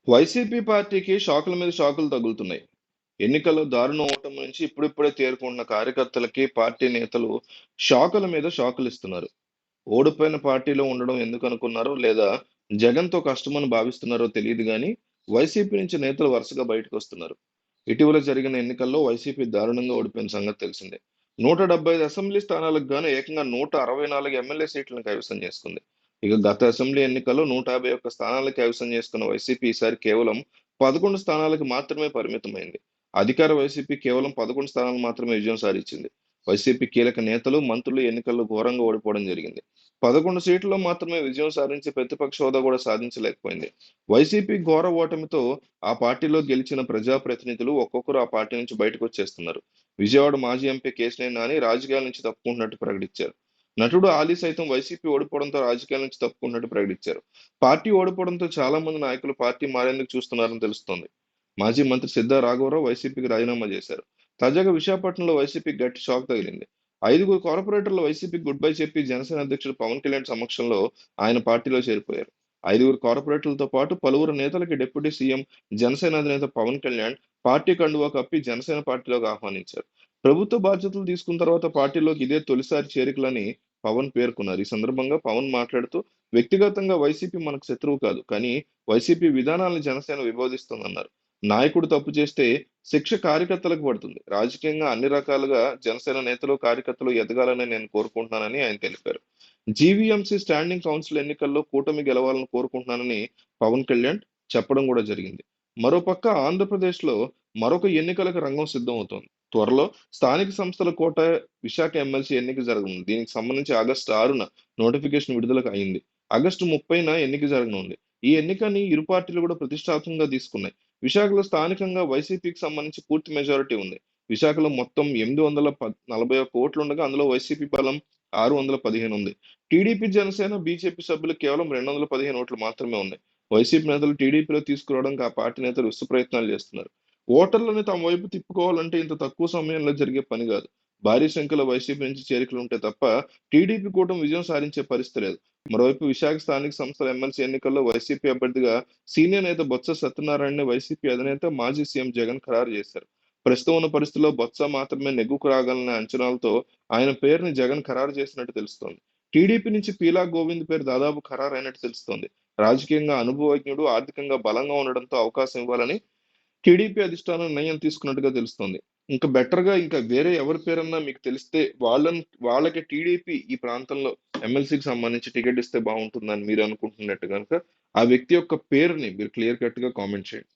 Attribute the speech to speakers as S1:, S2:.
S1: YCP పార్టీకి షాకుల మీద షాకులు తగులుతున్నాయి. ఎన్నికల్లో దారుణ ఓటమి నుంచి ఇప్పుడిప్పుడే తేరుకుంటున్న కార్యకర్తలకి పార్టీ నేతలు షాకుల మీద షాకులు ఇస్తున్నారు. ఓడిపోయిన పార్టీలో ఉండడం ఎందుకు అనుకున్నారో లేదా జగన్‌తో కష్టమని భావిస్తున్నారో తెలీదు గానీ, వైసీపీ నుంచి నేతలు వరుసగా బయటకొస్తున్నారు. ఇటీవల జరిగిన ఎన్నికల్లో వైసీపీ దారుణంగా ఓడిపోయిన సంగతి తెలిసిందే. 175 అసెంబ్లీ స్థానాలకు గాను ఏకంగా 164 ఎమ్మెల్యే సీట్లను కైవసం చేసుకుంది. ఇక గత అసెంబ్లీ ఎన్నికల్లో 151 స్థానాలు కైవసం చేసుకున్న వైసీపీ ఈసారి కేవలం 11 స్థానాలకు మాత్రమే పరిమితమైంది. అధికార వైసీపీ కేవలం 11 స్థానాలు మాత్రమే విజయం సాధించింది. వైసీపీ కీలక నేతలు, మంత్రులు ఎన్నికల్లో ఘోరంగా ఓడిపోవడం జరిగింది. 11 సీట్లలో మాత్రమే విజయం సాధించి ప్రతిపక్ష హోదా కూడా సాధించలేకపోయింది. వైసీపీ ఘోర ఓటమితో ఆ పార్టీలో గెలిచిన ప్రజాప్రతినిధులు ఒక్కొక్కరు ఆ పార్టీ నుంచి బయటకొచ్చేస్తున్నారు. విజయవాడ మాజీ ఎంపీ కేశినేని నాని రాజకీయాల నుంచి తప్పుకుంటున్నట్టు ప్రకటించారు. నటుడు ఆలీ సైతం వైసీపీ ఓడిపోవడంతో రాజకీయాల నుంచి తప్పుకున్నట్టు ప్రకటించారు. పార్టీ ఓడిపోవడంతో చాలా మంది నాయకులు పార్టీ మారేందుకు చూస్తున్నారని తెలుస్తోంది. మాజీ మంత్రి సిద్ధా రాఘవరావు వైసీపీకి రాజీనామా చేశారు. తాజాగా విశాఖపట్నంలో వైసీపీకి గట్టి షాక్ తగిలింది. 5గురు కార్పొరేటర్లు వైసీపీకి గుడ్ బై చెప్పి జనసేన అధ్యక్షుడు పవన్ కళ్యాణ్ సమక్షంలో ఆయన పార్టీలో చేరిపోయారు. 5గురు కార్పొరేటర్లతో పాటు పలువురు నేతలకి డిప్యూటీ సీఎం, జనసేన అధినేత పవన్ కళ్యాణ్ పార్టీ కండువా కప్పి జనసేన పార్టీలోకి ఆహ్వానించారు. ప్రభుత్వ బాధ్యతలు తీసుకున్న తర్వాత పార్టీలోకి ఇదే తొలిసారి చేరికలని పవన్ పేర్కొన్నారు. ఈ సందర్భంగా పవన్ మాట్లాడుతూ, వ్యక్తిగతంగా వైసీపీ మనకు శత్రువు కాదు. కానీ వైసీపీ విధానాలను జనసేన విభేదిస్తోందన్నారు. నాయకుడు తప్పు చేస్తే శిక్ష కార్యకర్తలకు పడుతుంది. రాజకీయంగా అన్ని రకాలుగా జనసేన నేతలు, కార్యకర్తలు ఎదగాలని నేను కోరుకుంటున్నానని ఆయన తెలిపారు. జీవీఎంసీ స్టాండింగ్ కౌన్సిల్ ఎన్నికల్లో కూటమి గెలవాలని కోరుకుంటున్నానని పవన్ కళ్యాణ్ చెప్పడం కూడా జరిగింది. మరోపక్క ఆంధ్రప్రదేశ్‌లో మరొక ఎన్నికలకు రంగం సిద్ధమవుతోంది. త్వరలో స్థానిక సంస్థల కోట విశాఖ ఎమ్మెల్సీ ఎన్నిక జరగనుంది. దీనికి సంబంధించి ఆగస్టు 6న నోటిఫికేషన్ విడుదలకు అయింది. ఆగస్టు 30న ఎన్నిక జరగనుంది. ఈ ఎన్నికని ఇరు పార్టీలు కూడా ప్రతిష్టాత్మకంగా తీసుకున్నాయి. విశాఖలో స్థానికంగా వైసీపీకి సంబంధించి పూర్తి మెజారిటీ ఉంది. విశాఖలో మొత్తం 841 ఓట్లుండగా అందులో వైసీపీ బలం 615 ఉంది. టీడీపీ, జనసేన, బీజేపీ సభ్యులు కేవలం 215 ఓట్లు మాత్రమే ఉన్నాయి. వైసీపీ నేతలు టీడీపీలో తీసుకురావడానికి ఆ పార్టీ నేతలు విశ్వ ప్రయత్నాలు చేస్తున్నారు. ఓటర్లని తమ వైపు తిప్పుకోవాలంటే ఇంత తక్కువ సమయంలో జరిగే పని కాదు. భారీ సంఖ్యలో వైసీపీ నుంచి చేరికలు ఉంటే తప్ప టీడీపీ కూటమి విజయం సాధించే పరిస్థితి లేదు. మరోవైపు విశాఖ స్థానిక సంస్థల ఎమ్మెల్సీ ఎన్నికల్లో వైసీపీ అభ్యర్థిగా సీనియర్ నేత బొత్స సత్యనారాయణని వైసీపీ అధినేత మాజీ సీఎం జగన్ ఖరారు చేశారు. ప్రస్తుతం ఉన్న పరిస్థితుల్లో బొత్స మాత్రమే నెగ్గుకు రాగలనే అంచనాలతో ఆయన పేరుని జగన్ ఖరారు చేసినట్టు తెలుస్తోంది. టీడీపీ నుంచి పీలా గోవింద్ పేరు దాదాపు ఖరారైనట్టు తెలుస్తోంది. రాజకీయంగా అనుభవజ్ఞుడు, ఆర్థికంగా బలంగా ఉండడంతో అవకాశం ఇవ్వాలని టీడీపీ అధిష్టానం నిర్ణయం తీసుకున్నట్టుగా తెలుస్తోంది. ఇంకా బెటర్‌గా ఇంకా వేరే ఎవరి పేరన్నా మీకు తెలిస్తే వాళ్ళకి టీడీపీ ఈ ప్రాంతంలో ఎమ్మెల్సీకి సంబంధించి టికెట్ ఇస్తే బావుంటుందని మీరు అనుకుంటున్నట్టు గనుక, ఆ వ్యక్తి యొక్క పేరుని మీరు క్లియర్ కట్‌గా కామెంట్ చేయండి.